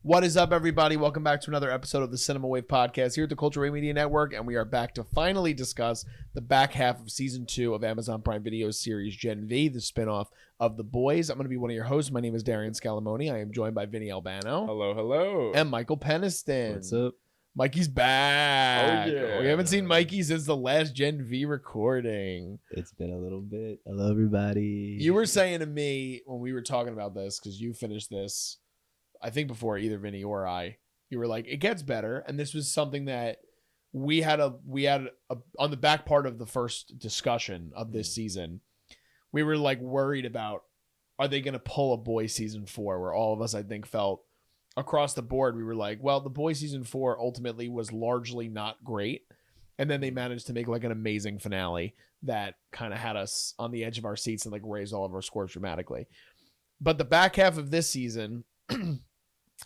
What is up, everybody? Welcome back to another episode of the Cinema Wave Podcast here at the Culture Wave Media Network, and we are back to finally discuss the back half of Season 2 of Amazon Prime Video's series Gen V, the spinoff of The Boys. I'm going to be one of your hosts. My name is Darian Scalamoni. I am joined by Vinny Albano. Hello, hello. And Michael Peniston. What's up? Mikey's back. Oh, yeah. We haven't seen Mikey since the last Gen V recording. It's been a little bit. Hello, everybody. You were saying to me when we were talking about this, because you finished this, I think before either Vinny or I, you were like, it gets better. And this was something that we had on the back part of the first discussion of this season. We were like worried about, are they going to pull a boy season 4, where all of us, I think, felt across the board. We were like, well, the boy season 4 ultimately was largely not great. And then they managed to make like an amazing finale that kind of had us on the edge of our seats and like raised all of our scores dramatically. But the back half of this season,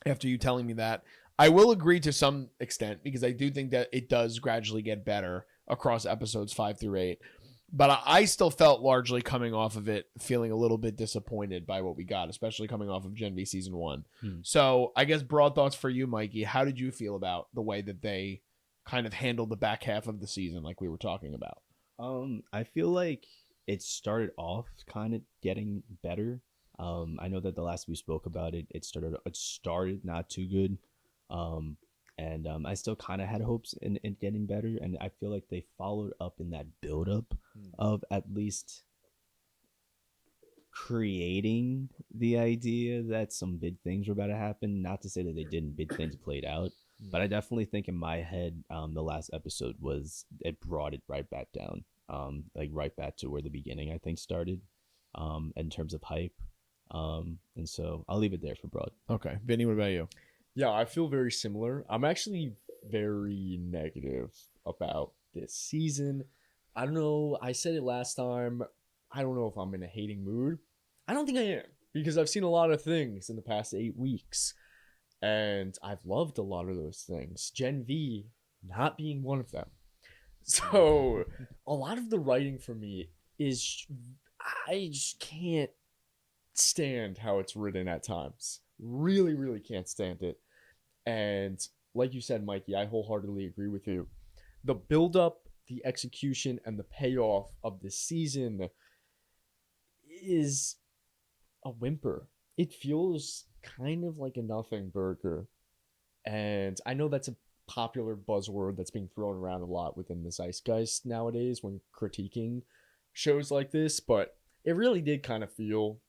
after you telling me that, I will agree to some extent, because I do think that it does gradually get better across episodes 5 through 8. But I still felt largely coming off of it feeling a little bit disappointed by what we got, especially coming off of Gen V Season 1. So I guess broad thoughts for you, Mikey. How did you feel about the way that they kind of handled the back half of the season like we were talking about? I feel like it started off kind of getting better. I know that the last we spoke about it, it started not too good. And I still kind of had hopes in getting better. And I feel like they followed up in that buildup of at least creating the idea that some big things were about to happen. Not to say that they didn't, big things played out. But I definitely think in my head, the last episode it brought it right back down. Like right back to where the beginning, I think, started in terms of hype. And so I'll leave it there for broad. Okay. Vinny, what about you? Yeah, I feel very similar. I'm actually very negative about this season. I don't know. I said it last time. I don't know if I'm in a hating mood. I don't think I am, because I've seen a lot of things in the past 8 weeks, and I've loved a lot of those things. Gen V not being one of them. So a lot of the writing for me is, I just can't stand how it's written at times. Really, really can't stand it. And like you said, Mikey, I wholeheartedly agree with you. The build-up, the execution, and the payoff of this season is a whimper. It feels kind of like a nothing burger. And I know that's a popular buzzword that's being thrown around a lot within the zeitgeist nowadays when critiquing shows like this, but it really did kind of feel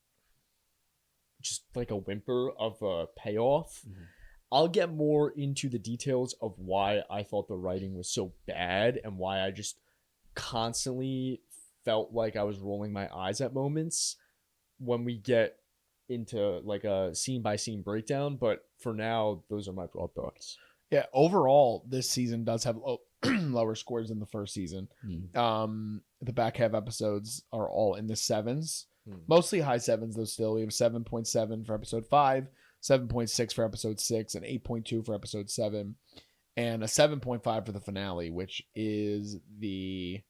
just like a whimper of a payoff. I'll get more into the details of why I thought the writing was so bad and why I just constantly felt like I was rolling my eyes at moments when we get into like a scene by scene breakdown. But for now, those are my broad thoughts. Yeah, overall, this season does have lower scores than the first season. The back half episodes are all in the 7s. Mostly high 7s, though. Still, we have 7.7 for episode 5, 7.6 for episode 6, and 8.2 for episode 7, and a 7.5 for the finale, which is the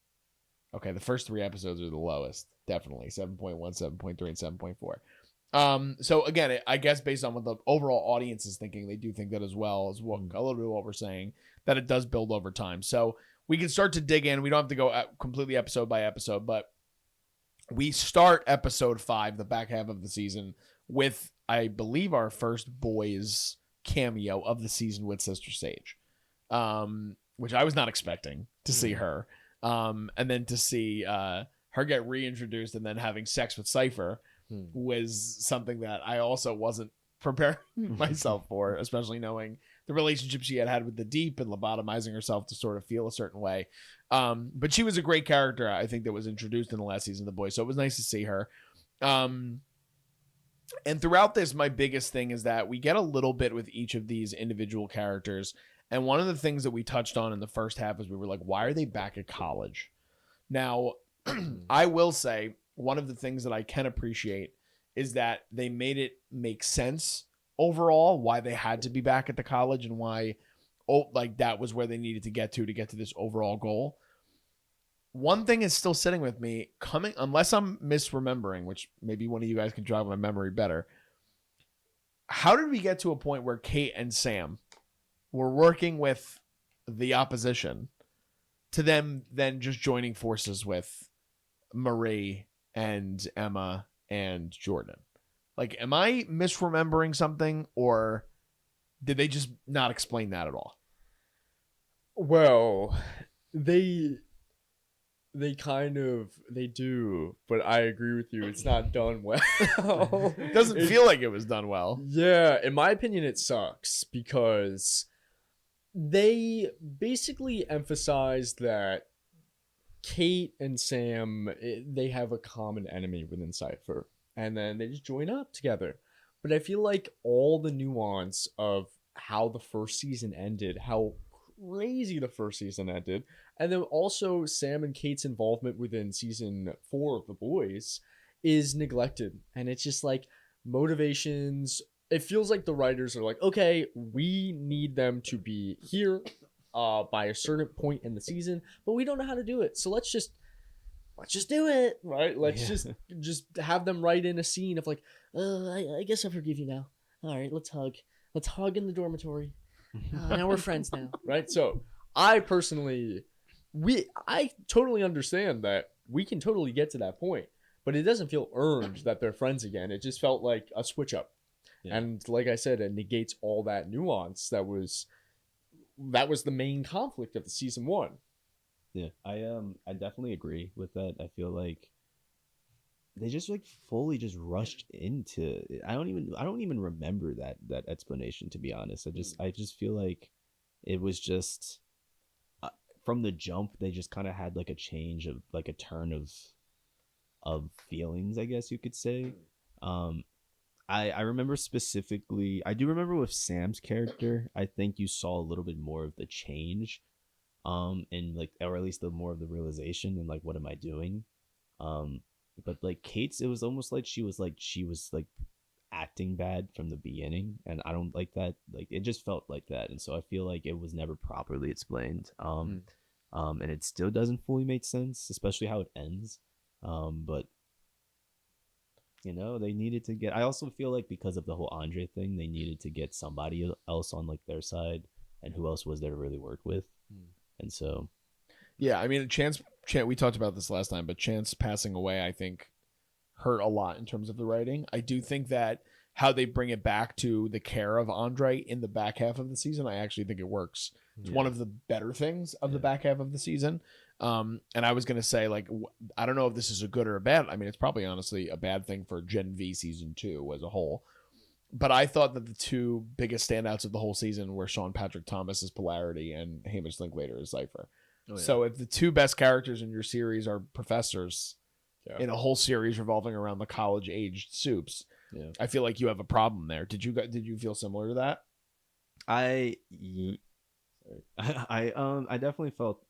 first 3 episodes are the lowest, definitely 7.1, 7.3, and 7.4. So again, I guess based on what the overall audience is thinking, they do think that as well as what a little bit of what we're saying, that it does build over time. So we can start to dig in. We don't have to go completely episode by episode, but we start episode 5, the back half of the season, with, I believe, our first boys cameo of the season with Sister Sage, which I was not expecting to see her. And then to see her get reintroduced and then having sex with Cypher was something that I also wasn't preparing myself for, especially knowing the relationship she had with the Deep and lobotomizing herself to sort of feel a certain way. But she was a great character, I think, that was introduced in the last season of The Boys, so it was nice to see her. And throughout this, my biggest thing is that we get a little bit with each of these individual characters. And one of the things that we touched on in the first half is we were like, why are they back at college? Now, I will say one of the things that I can appreciate is that they made it make sense overall why they had to be back at the college and why that was where they needed to get to this overall goal. One thing is still sitting with me, unless I'm misremembering, which maybe one of you guys can jog my memory better. how did we get to a point where Kate and Sam were working with the opposition to them then just joining forces with Marie and Emma and Jordan? Like, am I misremembering something, or did they just not explain that at all? Well, they do, but I agree with you. It's not done well. It doesn't feel like it was done well. Yeah, in my opinion, it sucks because they basically emphasize that Kate and Sam, they have a common enemy within Cypher, and then they just join up together. But I feel like all the nuance of how the first season ended, how crazy the first season ended, and then also Sam and Kate's involvement within season 4 of The Boys is neglected. And it's just like motivations. It feels like the writers are like, okay, we need them to be here by a certain point in the season, but we don't know how to do it. So let's just do it, right? Let's just have them write in a scene of like, I guess I forgive you now. All right, let's hug. Let's hug in the dormitory. Now we're friends now, right? So I personally, I totally understand that we can totally get to that point, but it doesn't feel earned that they're friends again. It just felt like a switch up. Yeah. And like I said, it negates all that nuance that was the main conflict of the season 1. Yeah, I definitely agree with that. I feel like they just like fully just rushed into it. I don't even remember that explanation, to be honest. I just feel like it was just from the jump they just kind of had like a change of like a turn of feelings, I guess you could say. I remember specifically, I do remember with Sam's character, I think you saw a little bit more of the change, and like, or at least the more of the realization and like, what am I doing? But like Kate's, it was almost like she was acting bad from the beginning, and I don't like that. Like, it just felt like that, and so I feel like it was never properly explained. And it still doesn't fully make sense, especially how it ends. But you know, they needed to get. I also feel like because of the whole Andre thing, they needed to get somebody else on like their side, and who else was there to really work with, and so. Yeah, I mean, Chance, we talked about this last time, but Chance passing away, I think, hurt a lot in terms of the writing. I do think that how they bring it back to the care of Andre in the back half of the season, I actually think it works. It's one of the better things of the back half of the season. And I was going to say, like, I don't know if this is a good or a bad. I mean, it's probably honestly a bad thing for Gen V season 2 as a whole. But I thought that the two biggest standouts of the whole season were Sean Patrick Thomas's Polarity and Hamish Linklater's Cypher. Oh, yeah. So if the two best characters in your series are professors in a whole series revolving around the college-aged soups, I feel like you have a problem there. Did you feel similar to that? I definitely felt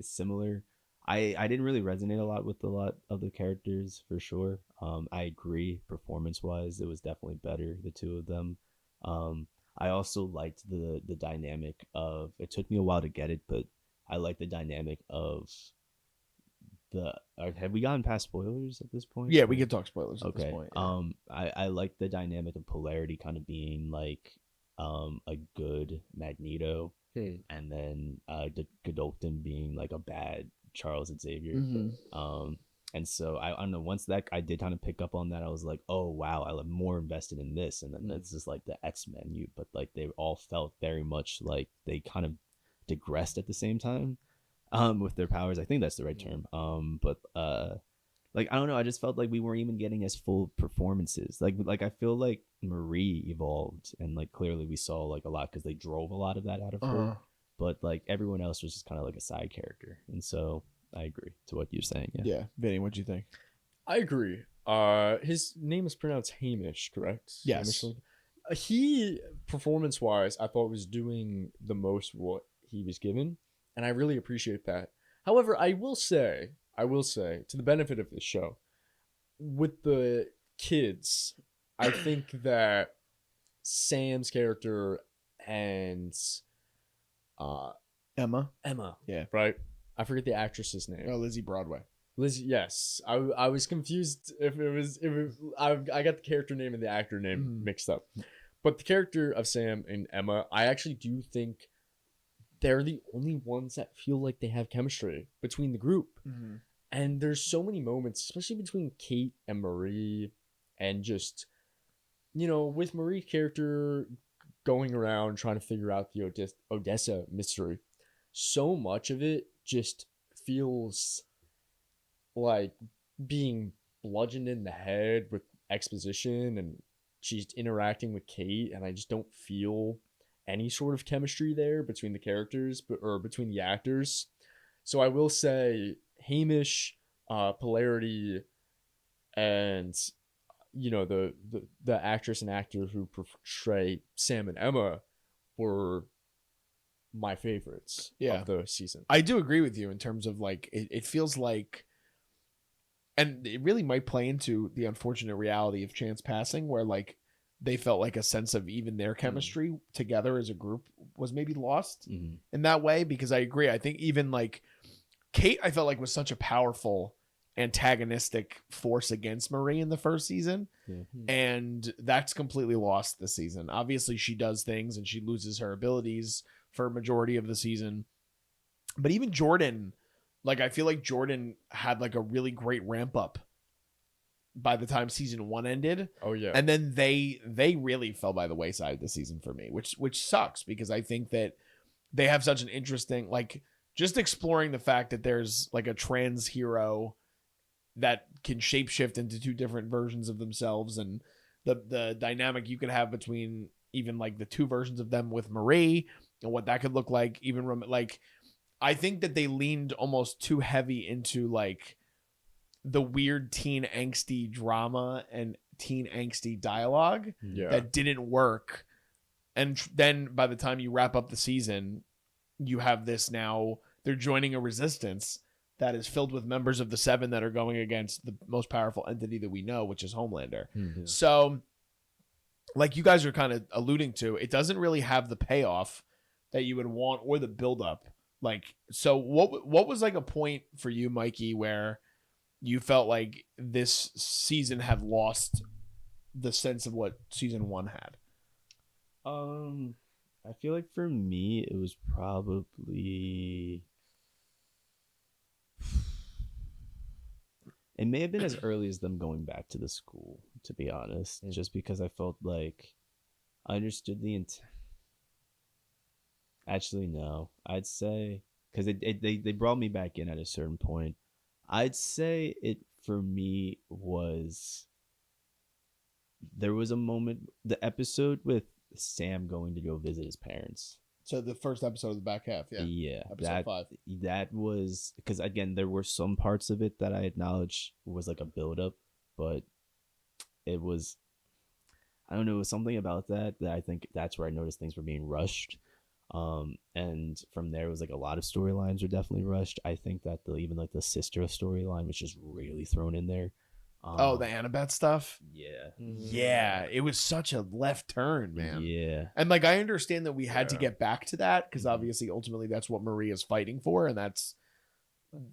similar. I didn't really resonate a lot with a lot of the characters, for sure. I agree, performance-wise, it was definitely better, the two of them. I also liked the dynamic of, it took me a while to get it, but I like the dynamic of have we gotten past spoilers at this point? Yeah, we can talk spoilers at this point. Yeah. I like the dynamic of Polarity kind of being like a good Magneto, and then Godolphin being like a bad Charles Xavier. And so I don't know, once that I did kind of pick up on that, I was like, oh wow, I'm more invested in this. And then it's just like the X-Men, but like they all felt very much like they kind of digressed at the same time with their powers. I think that's the right term. But like, I don't know, I just felt like we weren't even getting as full performances. Like I feel like Marie evolved, and like clearly we saw like a lot because they drove a lot of that out of her. But like everyone else was just kind of like a side character, and so I agree to what you're saying. Yeah, Vinny, what do you think? I agree. His name is pronounced Hamish, correct? Yes. Hamish. He, performance-wise, I thought was doing the most what he was given, and I really appreciate that. However, I will say, to the benefit of this show, with the kids, I think that Sam's character and Emma. Yeah. Right? I forget the actress's name. Oh, Lizzie Broadway. Liz, yes, I was confused if it was I got the character name and the actor name mixed up, but the character of Sam and Emma, I actually do think they're the only ones that feel like they have chemistry between the group. And there's so many moments, especially between Kate and Marie, and just, with Marie's character going around trying to figure out the Odessa mystery, so much of it just feels like being bludgeoned in the head with exposition, and she's interacting with Kate, and I just don't feel any sort of chemistry there between the characters, or between the actors. So I will say Hamish, Polarity, and the actress and actor who portray Sam and Emma were my favorites of the season. I do agree with you in terms of like it feels like, and it really might play into the unfortunate reality of Chance passing, where like they felt like a sense of even their chemistry together as a group was maybe lost in that way. Because I agree. I think even like Kate, I felt like was such a powerful antagonistic force against Marie in the first season. And that's completely lost this season. Obviously she does things and she loses her abilities for a majority of the season. But even Jordan, like I feel like Jordan had like a really great ramp up by the time season 1 ended. Oh yeah. And then they really fell by the wayside this season for me, which sucks, because I think that they have such an interesting, like, just exploring the fact that there's like a trans hero that can shapeshift into two different versions of themselves, and the dynamic you could have between even like the two versions of them with Marie and what that could look like. Even like, I think that they leaned almost too heavy into like the weird teen angsty drama and teen angsty dialogue that didn't work. And then by the time you wrap up the season, you have this, now they're joining a resistance that is filled with members of the Seven that are going against the most powerful entity that we know, which is Homelander. So like you guys are kind of alluding to, it doesn't really have the payoff that you would want or the buildup. Like, so what was like a point for you, Mikey, where you felt like this season had lost the sense of what season 1 had? I feel like for me, it was probably, it may have been as early as them going back to the school, to be honest, just because I felt like I understood the actually, no, I'd say, because they brought me back in at a certain point. I'd say it for me was, there was a moment, the episode with Sam going to go visit his parents. So the first episode of the back half, episode 5. That was, because again, there were some parts of it that I acknowledge was like a build-up, but it was, I don't know, it was something about that I think that's where I noticed things were being rushed. And from there, it was like a lot of storylines were definitely rushed. I think that even like the sister storyline was just really thrown in there. The Annabeth stuff. Yeah, it was such a left turn, man. Yeah, and like I understand that we had to get back to that, because obviously ultimately that's what Marie is fighting for, and that's,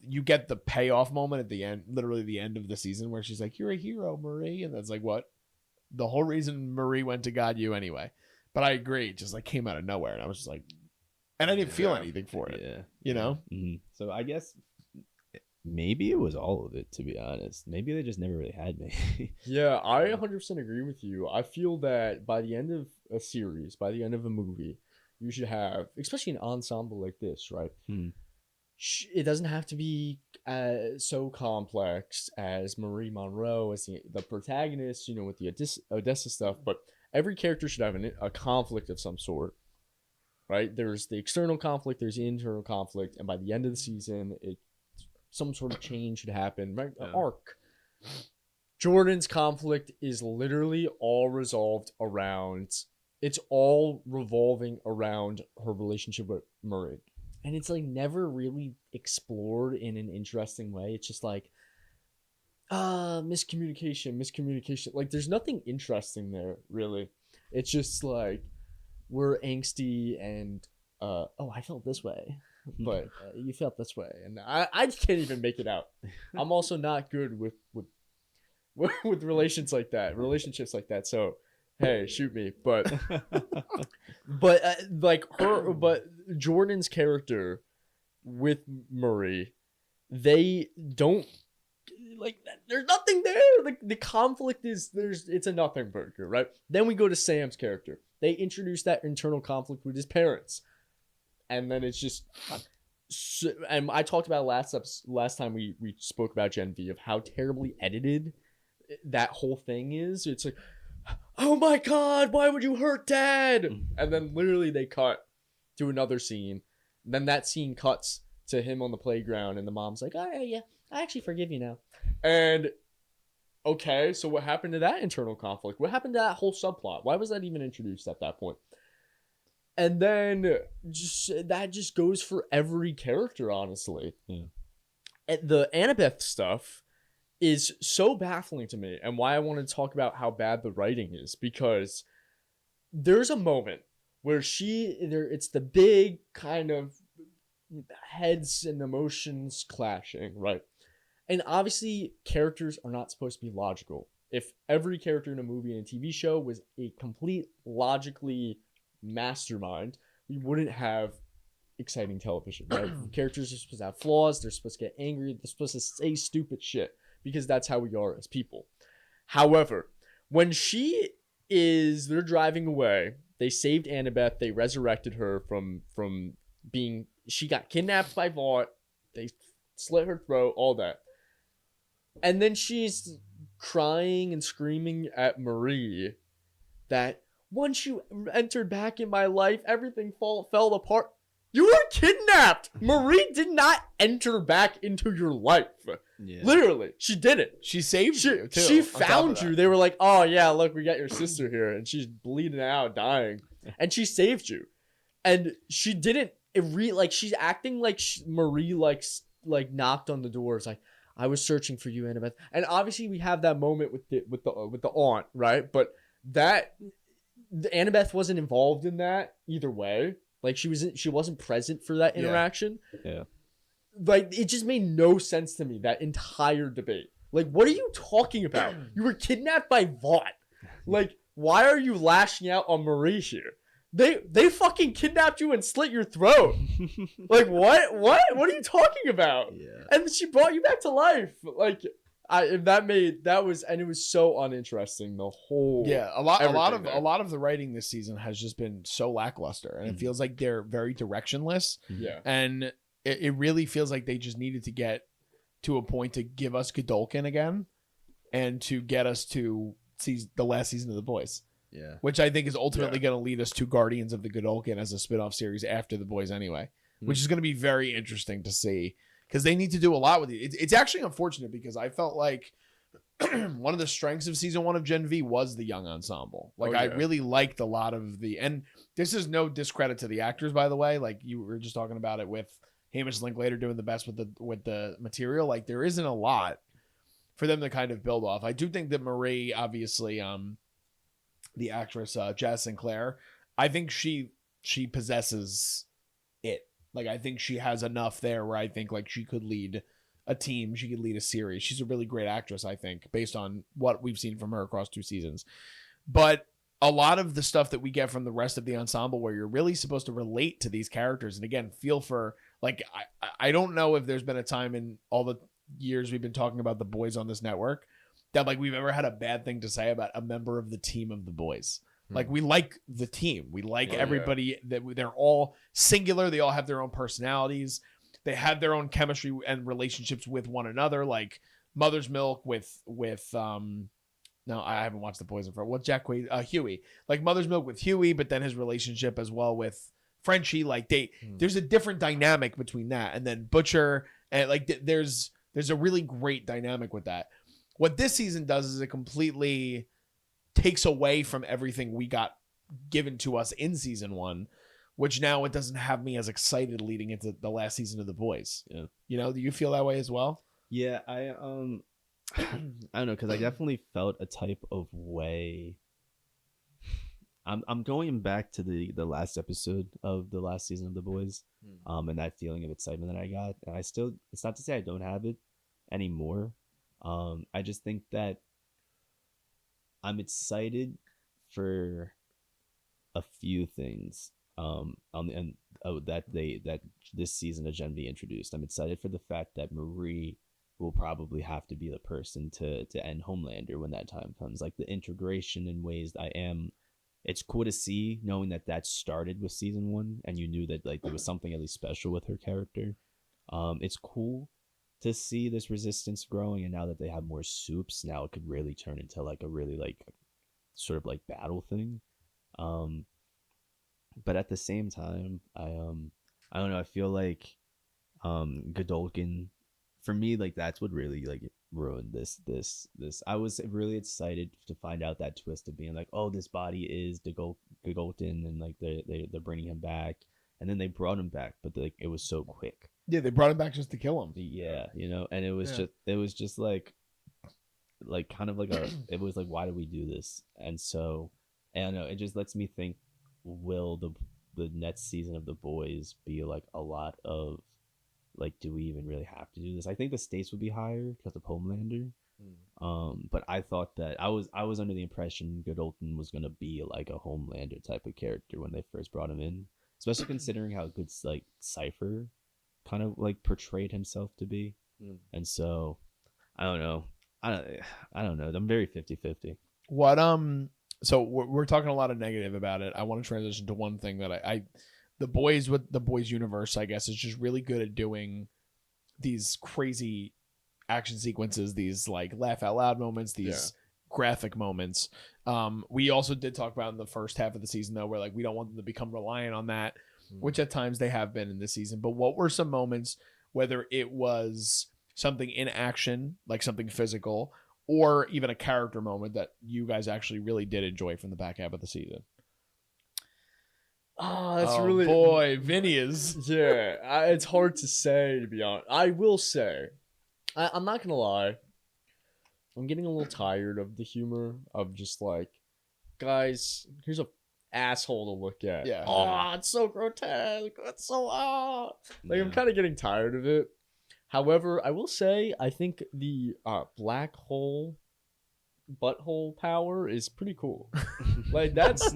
you get the payoff moment at the end, literally the end of the season, where she's like, "You're a hero, Marie," and that's like, what? The whole reason Marie went to God you anyway. But I agree, it just like came out of nowhere, and I was just like, and I didn't feel anything for it. You know? So I guess maybe it was all of it, to be honest. Maybe they just never really had me. Yeah, I 100% agree with you. I feel that by the end of a series, by the end of a movie, you should have, especially an ensemble like this, right? It doesn't have to be so complex as Marie Monroe as the protagonist, with the Odessa stuff, but every character should have a conflict of some sort, right? There's the external conflict, there's the internal conflict, and by the end of the season, some sort of change should happen, right? An arc. Jordan's conflict is literally all resolved around, it's all revolving around her relationship with Marie. And it's like never really explored in an interesting way. It's just like, miscommunication. Like there's nothing interesting there, really. It's just like, we're angsty and, I felt this way. but you felt this way, and I can't even make it out. I'm also not good with relationships like that. So, hey, shoot me. But but Jordan's character with Marie, they don't like. There's nothing there. Like the conflict is it's a nothing burger, right? Then we go to Sam's character. They introduce that internal conflict with his parents, and then it's just. And I talked about last time we spoke about Gen V of how terribly edited that whole thing is. It's like, oh my god, why would you hurt Dad? And then literally they cut to another scene. Then that scene cuts to him on the playground, and the mom's like, oh yeah, I actually forgive you now. And okay, so what happened to that internal conflict? What happened to that whole subplot? Why was that even introduced at that point? And then that just goes for every character, honestly. Yeah. And the Annabeth stuff is so baffling to me, and why I wanted to talk about how bad the writing is, because there's a moment where it's the big kind of heads and emotions clashing, right? And obviously characters are not supposed to be logical. If every character in a movie and a TV show was a complete logically mastermind, we wouldn't have exciting television, right? Characters are supposed to have flaws, they're supposed to get angry, they're supposed to say stupid shit, because that's how we are as people. However, when they're driving away, they saved Annabeth, they resurrected her from being, she got kidnapped by Vought, they slit her throat, all that. And then she's crying and screaming at Marie that once you entered back in my life, everything fell apart. You were kidnapped. Marie did not enter back into your life. Yeah. Literally, she didn't. She saved you too. She found you. They were like, "Oh yeah, look, we got your sister here, and she's bleeding out, dying, and she saved you." And she didn't. She's acting like Marie like knocked on the doors, like, "I was searching for you, Annabeth." And obviously, we have that moment with the aunt, right? But Annabeth wasn't involved in that either way. Like she wasn't present for that interaction. Yeah. Like it just made no sense to me, that entire debate. Like, what are you talking about? You were kidnapped by Vought. Like, why are you lashing out on Marie here? They fucking kidnapped you and slit your throat. Like what? What are you talking about? Yeah. And she brought you back to life. Like it was so uninteresting, the whole. Yeah, a lot of the writing this season has just been so lackluster, and it feels like they're very directionless. Yeah. And it really feels like they just needed to get to a point to give us Godolkin again, and to get us to see the last season of The Boys. Yeah. Which I think is ultimately going to lead us to Guardians of the Godolkin as a spin-off series after The Boys anyway, which is going to be very interesting to see, because they need to do a lot with it. It's actually unfortunate, because I felt like one of the strengths of season 1 of Gen V was the young ensemble. Like, I really liked a lot of and this is no discredit to the actors, by the way. Like, you were just talking about it with Hamish Linklater doing the best with the material. Like, there isn't a lot for them to kind of build off. I do think that Marie, obviously, the actress Jazz Sinclair, I think she possesses it. Like, I think she has enough there where I think like she could lead a team, she could lead a series. She's a really great actress, I think, based on what we've seen from her across 2 seasons. But a lot of the stuff that we get from the rest of the ensemble, where you're really supposed to relate to these characters, and again, feel for, like, I don't know if there's been a time in all the years we've been talking about The Boys on this network that like we've ever had a bad thing to say about a member of the team of The Boys. Like, we like the team. We like everybody, that they're all singular. They all have their own personalities. They have their own chemistry and relationships with one another. Like Mother's Milk with no, I haven't watched The Boys in front. What Jack Quaid, Huey. Like Mother's Milk with Huey, but then his relationship as well with Frenchie. Like there's a different dynamic between that, and then Butcher, and like there's a really great dynamic with that. What this season does is it completely takes away from everything we got given to us in season 1, which now it doesn't have me as excited leading into the last season of The Boys. Yeah. You know, do you feel that way as well? Yeah, I don't know, because I definitely felt a type of way I'm going back to the last episode of the last season of The Boys, and that feeling of excitement that I got, and I still, it's not to say I don't have it anymore. I just think that I'm excited for a few things that this season of Gen V introduced. I'm excited for the fact that Marie will probably have to be the person to end Homelander when that time comes. Like the integration in ways that it's cool to see, knowing that started with season 1 and you knew that like there was something at least special with her character. It's cool to see this resistance growing, and now that they have more soups, now it could really turn into like a really like sort of like battle thing. But at the same time, I don't know, I feel like Godolkin, for me, like that's what really like ruined this. I was really excited to find out that twist of being like, oh, this body is Godolkin, and like they're bringing him back, and then they brought him back, but like it was so quick. Yeah, they brought him back just to kill him. Yeah, and it was just like kind of like it was like, why do we do this? And so I don't know, it just lets me think, will the next season of The Boys be like a lot of like, do we even really have to do this? I think the stakes would be higher because of Homelander. But I thought that I was under the impression Godolkin was gonna be like a Homelander type of character when they first brought him in, especially considering how good like Cypher kind of like portrayed himself to be. And so I don't know. I don't know. I'm very 50-50. What so we're talking a lot of negative about it. I want to transition to one thing that I the boys with the boys universe, I guess, is just really good at doing these crazy action sequences, these like laugh out loud moments, these graphic moments. We also did talk about in the first half of the season though, where like we don't want them to become reliant on that, which at times they have been in this season. But what were some moments, whether it was something in action, like something physical, or even a character moment that you guys actually really did enjoy from the back half of the season? Oh, that's really... boy, Vinny is... Yeah, it's hard to say, to be honest. I will say, I'm not gonna lie, I'm getting a little tired of the humor of just like, guys, here's a asshole to look at. Yeah. Oh, it's so grotesque. It's so like, I'm kind of getting tired of it. However, I will say, I think the black hole butthole power is pretty cool. Like that's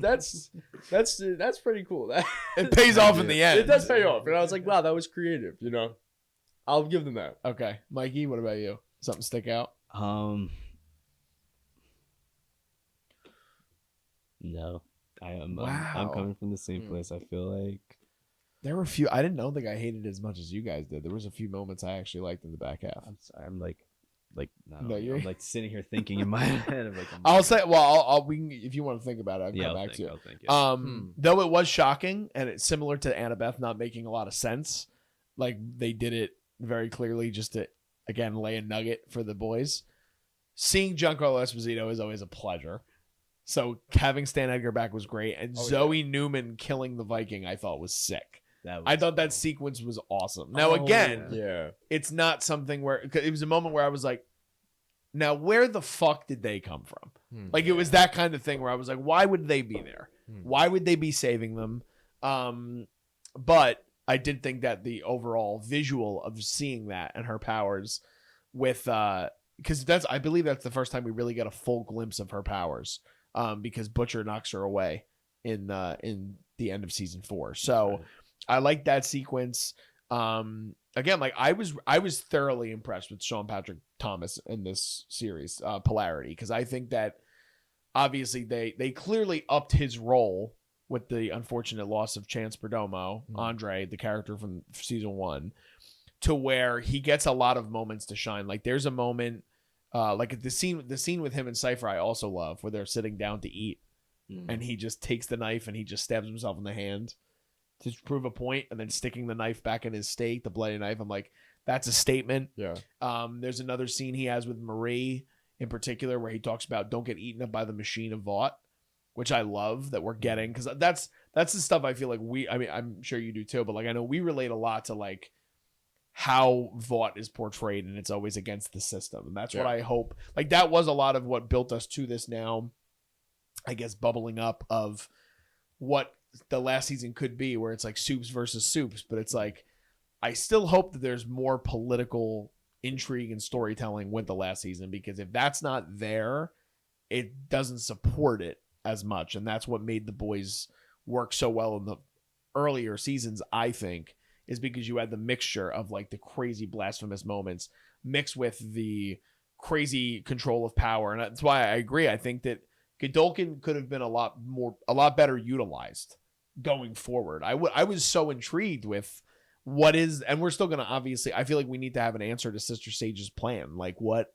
pretty cool. It pays off in the end. It does pay off, and I was like, wow, that was creative. I'll give them that. Okay, Mikey, what about you? Something stick out? No, I'm Wow. coming from the same place. I feel like There were a few. I don't think I hated it as much as you guys did. There was a few moments I actually liked in the back half. I'm sorry, I'm like No, you're- I'm like sitting here thinking in my head of like, I'll say, well, we can, if you want to think about it, I can yeah, come I'll back to it. I'll think, yeah. Though it was shocking, and it's similar to Annabeth not making a lot of sense. Like they did it very clearly just to, again, lay a nugget for the boys. Seeing Giancarlo Esposito is always a pleasure. So having Stan Edgar back was great, and Zoe Newman killing the Viking I thought was sick. I thought that sequence was awesome. Now again, it's not something where it was a moment where I was like, now where the fuck did they come from? Like it was that kind of thing where I was like, why would they be there? Why would they be saving them? But I did think that the overall visual of seeing that and her powers with because I believe that's the first time we really get a full glimpse of her powers, because Butcher knocks her away in the end of season 4. So right. I like that sequence. Again, like I was thoroughly impressed with Sean Patrick Thomas in this series, Polarity, because I think that obviously they clearly upped his role with the unfortunate loss of Chance Perdomo, Andre, the character from season 1, to where he gets a lot of moments to shine. Like there's a moment, like the scene with him and Cypher I also love, where they're sitting down to eat, and he just takes the knife and he just stabs himself in the hand to prove a point, and then sticking the knife back in his steak, the bloody knife. I'm like, that's a statement. Yeah. There's another scene he has with Marie in particular where he talks about don't get eaten up by the machine of Vought, which I love that we're getting, because that's the stuff I feel like I'm sure you do too, but like I know we relate a lot to like how Vought is portrayed, and it's always against the system, and that's what I hope. Like that was a lot of what built us to this now, I guess, bubbling up of what the last season could be, where it's like soups versus soups, but it's like I still hope that there's more political intrigue and storytelling with the last season, because if that's not there, it doesn't support it as much, and that's what made The Boys work so well in the earlier seasons, I think, is because you had the mixture of like the crazy blasphemous moments mixed with the crazy control of power. And that's why I agree. I think that Godolkin could have been a lot better utilized going forward. I was so intrigued with what is, and we're still going to, obviously, I feel like we need to have an answer to Sister Sage's plan. Like what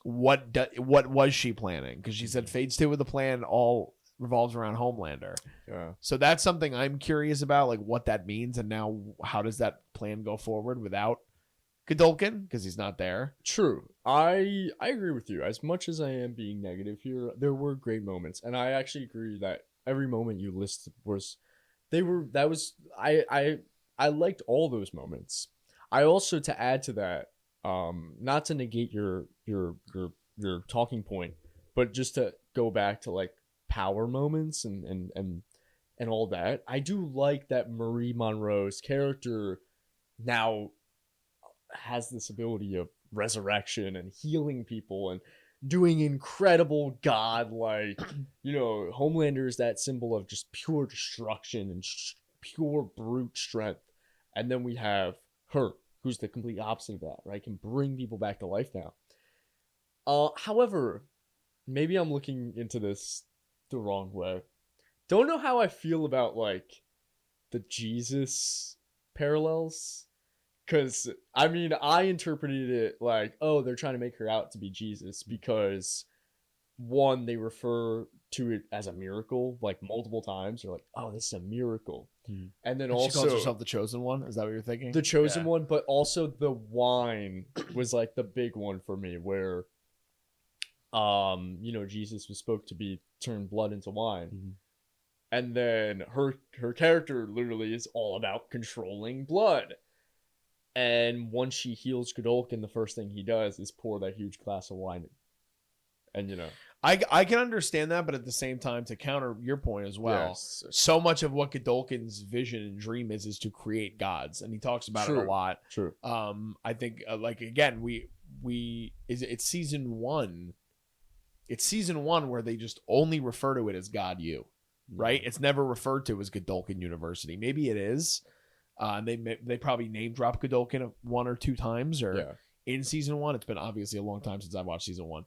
was she planning? Because she said Phase 2 of the plan all revolves around Homelander. Yeah. So that's something I'm curious about, like what that means, and now how does that plan go forward without Godolkin, because he's not there. True. I agree with you. As much as I am being negative here, there were great moments, and I actually agree that every moment you listed I liked all those moments. I also, to add to that, not to negate your talking point, but just to go back to like power moments and all that. I do like that Marie Monroe's character now has this ability of resurrection and healing people and doing incredible godlike, Homelander is that symbol of just pure destruction and pure brute strength. And then we have her, who's the complete opposite of that, right? Can bring people back to life now. However, maybe I'm looking into this the wrong way. Don't know how I feel about like the Jesus parallels. Because, I mean, I interpreted it like, oh, they're trying to make her out to be Jesus because, one, they refer to it as a miracle, like, multiple times. They're like, oh, this is a miracle. And then also... She calls herself the Chosen One? Is that what you're thinking? The Chosen One, but also the wine was, like, the big one for me, where, Jesus was supposed to be turned blood into wine. Mm-hmm. And then her character literally is all about controlling blood. And once she heals Godolkin, the first thing he does is pour that huge glass of wine. And, I can understand that, but at the same time, to counter your point as well, yes, so much of what Godolkin's vision and dream is to create gods. And he talks about it a lot. True. I think, again, it's season 1. It's season 1 where they just only refer to it as God U, right? It's never referred to as Godolkin University. Maybe it is. They probably name drop Godolkin 1 or 2 times in season 1. It's been obviously a long time since I watched season 1,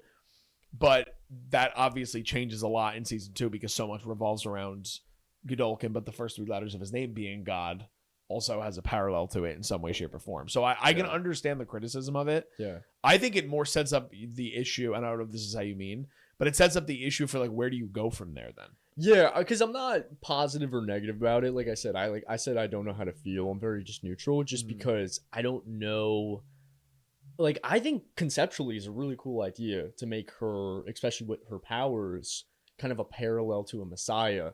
but that obviously changes a lot in season 2 because so much revolves around Godolkin. But the first 3 letters of his name being God also has a parallel to it in some way, shape, or form. So I can understand the criticism of it. Yeah, I think it more sets up the issue, and I don't know if this is how you mean, but it sets up the issue for like where do you go from there then? Yeah, because I'm not positive or negative about it. Like I said, I don't know how to feel. I'm very just neutral, just because I don't know. Like, I think conceptually is a really cool idea to make her, especially with her powers, kind of a parallel to a messiah.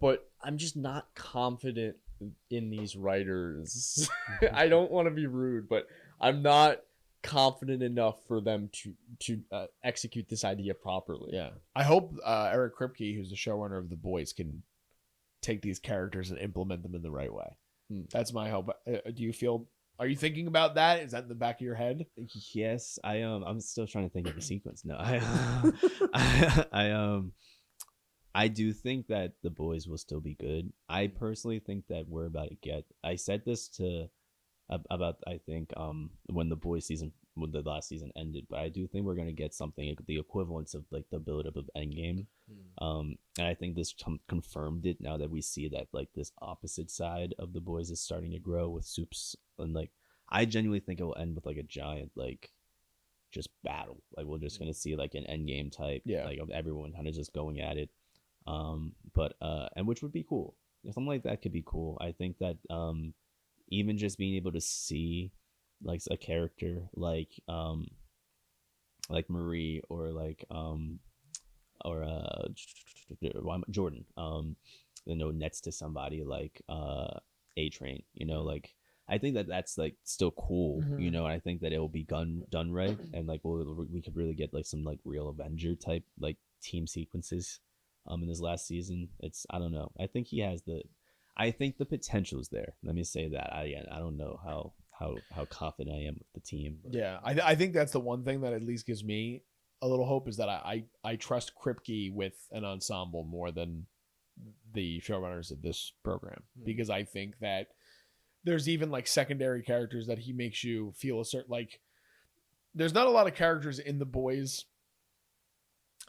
But I'm just not confident in these writers. I don't want to be rude, but I'm not confident enough for them to execute this idea properly. Yeah, I hope Eric Kripke, who's the showrunner of The Boys, can take these characters and implement them in the right way. That's my hope. Are you thinking about that? Is that in the back of your head? Yes, I'm still trying to think of the sequence. No, I do think that The Boys will still be good. I personally think that we're about to get. I said this about I think when the last season ended, but I do think we're gonna get something the equivalence of like the build-up of Endgame. And I think this confirmed it now that we see that like this opposite side of The Boys is starting to grow with Soups, and like I genuinely think it will end with like a giant like just battle. Like we're just gonna see like an Endgame type, like of everyone kind of just going at it. But which would be cool. Something like that could be cool. I think that even just being able to see like a character like Marie or like Jordan next to somebody like A-Train, like I think that that's like still cool, and I think that it will be done right, and like we could really get like some like real Avenger type like team sequences in this last season. I don't know. I think the potential is there. Let me say that. I don't know how confident I am with the team. But. Yeah, I think that's the one thing that at least gives me a little hope is that I trust Kripke with an ensemble more than the showrunners of this program, because I think that there's even like secondary characters that he makes you feel a certain, like, there's not a lot of characters in The Boys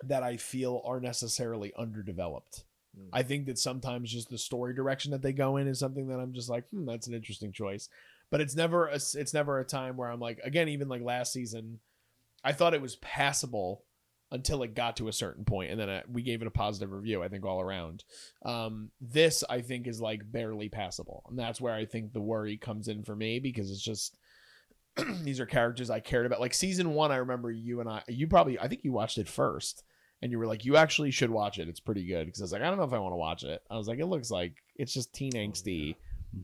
that I feel are necessarily underdeveloped. I think that sometimes just the story direction that they go in is something that I'm just like, that's an interesting choice. But it's never a time where I'm like, again, even like last season, I thought it was passable until it got to a certain point, and then we gave it a positive review, I think, all around. This, I think, is like barely passable, and that's where I think the worry comes in for me, because it's just these are characters I cared about. Like season 1, I remember I think you watched it first, and you were like, you actually should watch it. It's pretty good. Because I was like, I don't know if I want to watch it. I was like, it looks like it's just teen angsty,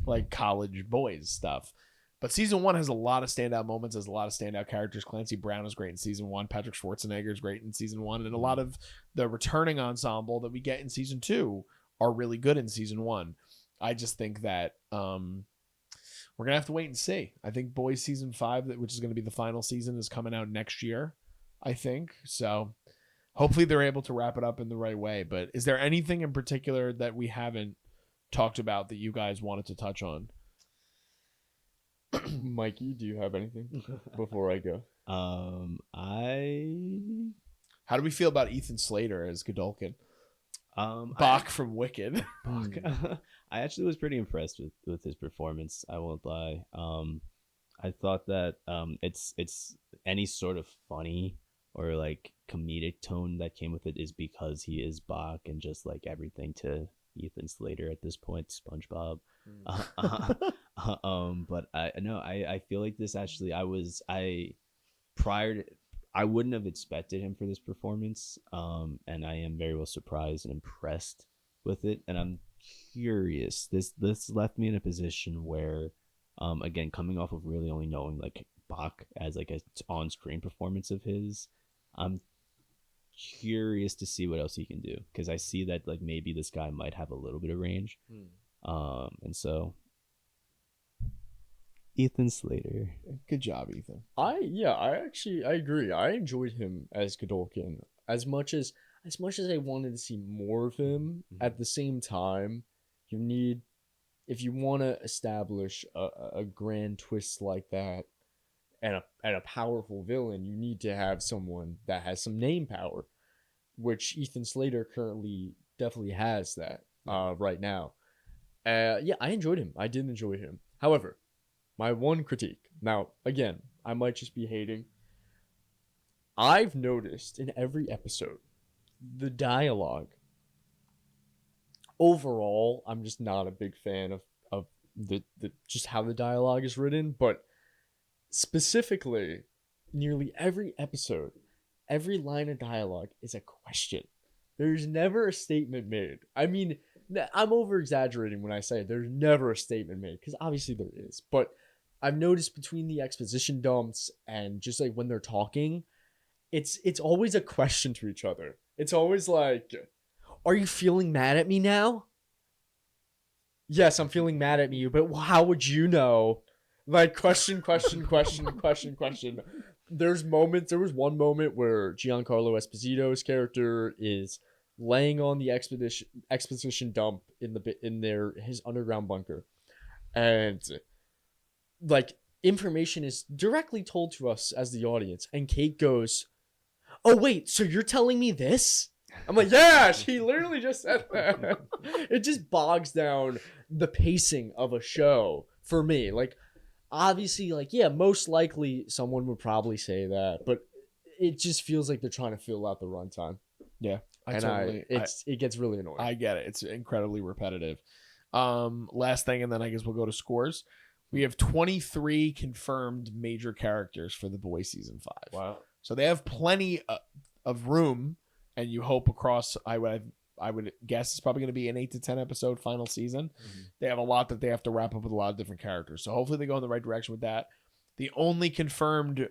like college boys stuff. But season 1 has a lot of standout moments, has a lot of standout characters. Clancy Brown is great in season 1. Patrick Schwarzenegger is great in season 1. And a lot of the returning ensemble that we get in season 2 are really good in season 1. I just think that we're going to have to wait and see. I think Boys season 5, which is going to be the final season, is coming out next year, I think. So hopefully they're able to wrap it up in the right way. But is there anything in particular that we haven't talked about that you guys wanted to touch on? Mikey, do you have anything before I go? How do we feel about Ethan Slater as Godolkin? Bach from Wicked. I actually was pretty impressed with his performance. I won't lie. I thought that it's any sort of funny or like comedic tone that came with it is because he is Bach and just like everything to Ethan Slater at this point, SpongeBob. But I feel like this actually I wouldn't have expected him for this performance, and I am very well surprised and impressed with it, and I'm curious. This left me in a position where, again, coming off of really only knowing like Bach as like a on-screen performance of his, I'm curious to see what else he can do, because I see that like maybe this guy might have a little bit of range, and so Ethan Slater. Good job, Ethan. I agree. I enjoyed him as Godolkin as much as I wanted to see more of him. At the same time, if you want to establish a grand twist like that and a powerful villain, you need to have someone that has some name power, which Ethan Slater currently definitely has that right now. I enjoyed him. I did enjoy him. However, my one critique, now again, I might just be hating. I've noticed in every episode, the dialogue. Overall, I'm just not a big fan of the just how the dialogue is written, but specifically, nearly every episode, every line of dialogue is a question. There's never a statement made. I mean, I'm over-exaggerating when I say there's never a statement made, because obviously there is. But I've noticed between the exposition dumps and just like when they're talking, it's always a question to each other. It's always like, are you feeling mad at me now? Yes, I'm feeling mad at you, but how would you know? Like question. There was one moment where Giancarlo Esposito's character is laying on the exposition dump in his underground bunker, and like information is directly told to us as the audience, and Kate goes, "Oh wait, so you're telling me this?" I'm like, yeah, she literally just said that. It just bogs down the pacing of a show for me. Like, obviously, like, yeah, most likely someone would probably say that, but it just feels like they're trying to fill out the runtime. Yeah, it gets really annoying. I get it. It's incredibly repetitive. Last thing, and then I guess we'll go to scores. We have 23 confirmed major characters for The Boys season 5. Wow. So they have plenty of room, and you hope across, I would guess it's probably going to be an 8 to 10 episode final season. Mm-hmm. They have a lot that they have to wrap up with a lot of different characters. So hopefully they go in the right direction with that. The only confirmed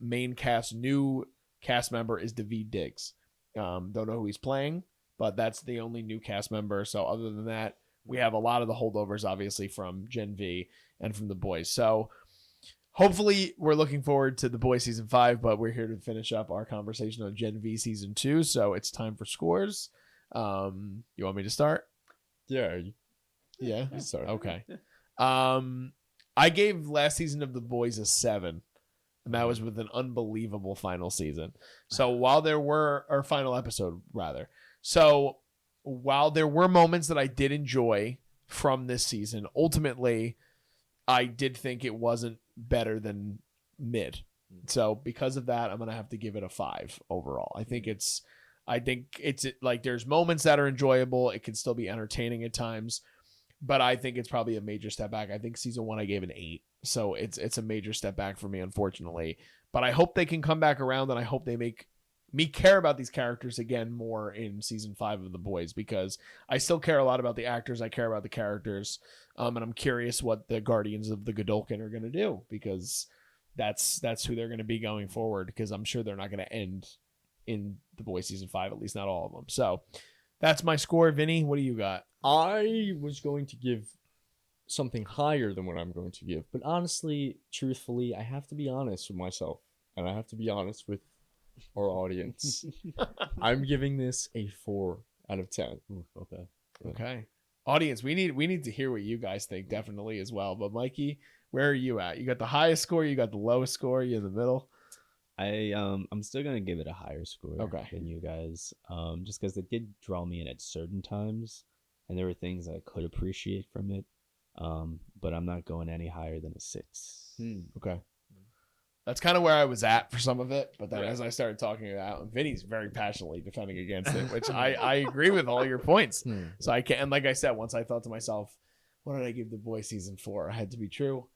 new cast member is Daveed Diggs. Don't know who he's playing, but that's the only new cast member. So other than that, we have a lot of the holdovers, obviously, from Gen V and from The Boys. So hopefully we're looking forward to The Boys season 5, but we're here to finish up our conversation on Gen V season 2. So it's time for scores. You want me to start? Yeah. Yeah. Sorry. Okay. I gave last season of The Boys a 7, and that was with an unbelievable final season. So while there were, or final episode rather. So while there were moments that I did enjoy from this season, ultimately I did think it wasn't better than mid. So because of that, I'm going to have to give it a 5 overall. I think it's like there's moments that are enjoyable. It can still be entertaining at times, but I think it's probably a major step back. I think season 1 I gave an 8. So it's a major step back for me, unfortunately. But I hope they can come back around, and I hope they make me care about these characters again more in season 5 of The Boys, because I still care a lot about the actors. I care about the characters. And I'm curious what the Guardians of the Godolphin are going to do, because that's who they're going to be going forward, because I'm sure they're not going to end in The Boys season 5, at least not all of them. So that's my score. Vinny, what do you got? I was going to give something higher than what I'm going to give, but honestly, truthfully, I have to be honest with myself, and I have to be honest with our audience. I'm giving this a 4 out of 10. Ooh, okay. Okay. Audience, we need to hear what you guys think, definitely, as well. But Mikey, where are you at? You got the highest score, you got the lowest score, you in the middle? I'm still gonna give it a higher score than you guys. Just because it did draw me in at certain times, and there were things I could appreciate from it. But I'm not going any higher than a 6. Okay. That's kind of where I was at for some of it, but then as I started talking it out, Vinny's very passionately defending against it, which I agree with all your points. So I can't, and like I said, once I thought to myself, what did I give The Boys season 4? I had to be true.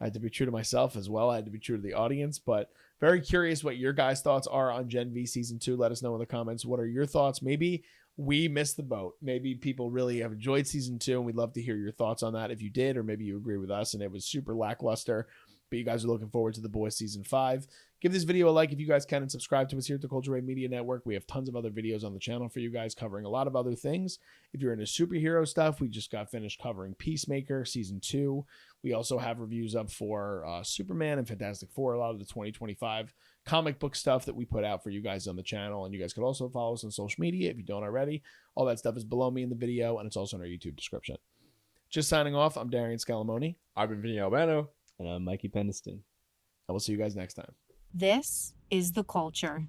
I had to be true to myself as well. I had to be true to the audience, but very curious what your guys' thoughts are on Gen V season 2. Let us know in the comments. What are your thoughts? Maybe we missed the boat. Maybe people really have enjoyed season 2, and we'd love to hear your thoughts on that if you did, or maybe you agree with us and it was super lackluster, but you guys are looking forward to The Boys season 5. Give this video a like if you guys can, and subscribe to us here at the Culture Wave Media Network. We have tons of other videos on the channel for you guys covering a lot of other things. If you're into superhero stuff, we just got finished covering Peacemaker season 2. We also have reviews up for Superman and Fantastic Four, a lot of the 2025 comic book stuff that we put out for you guys on the channel. And you guys could also follow us on social media if you don't already. All that stuff is below me in the video, and it's also in our YouTube description. Just signing off, I'm Darian Scalamoni. I've been Vinny Albano. And I'm Mikey Peniston. I will see you guys next time. This is the culture.